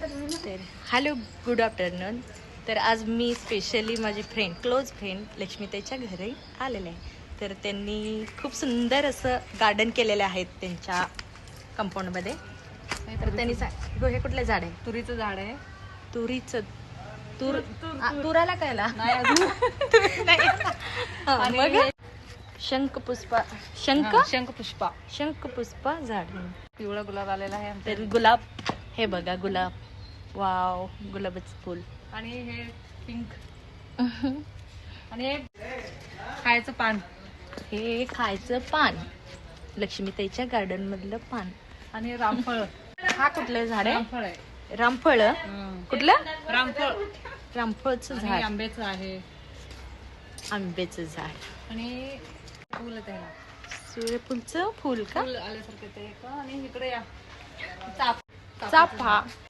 तर hello good afternoon. तर आज मी स्पेशली माझी फ्रेंड क्लोज फ्रेंड लक्ष्मीताईच्या घरी आलेले आहे. तर त्यांनी खूप सुंदर असं गार्डन केलेलं आहे त्यांच्या कंपाऊंडमध्ये. तर त्यांनी हे कुठलं झाड आहे? तुरीचं झाड आहे. तुरीचं तुराला कायला आणि मग शंखपुष्पा शंखपुष्पा शंखपुष्पा झाड. पिवळा गुलाब आलेला आहे आमच्या. तर गुलाब, हे बघा गुलाब, वाव गुलाबाचं फुल. आणि हे पिंक आणि हे खायचं पान. हे खायचं पान, लक्ष्मीताईच्या गार्डन मधलं पान. आणि रामफळ. हा कुठलं झाड आहे? रामफळ आहे. रामफळ. कुठलं? रामफळ. रामफळचं आणि झाड. आंब्याचं आहे. आंब्याचं झाड आणि फुल आहे त्याला. सूर्यफुलचं फुल का? फुल आल्यासारखं ते एक. आणि इकडे या चाफा.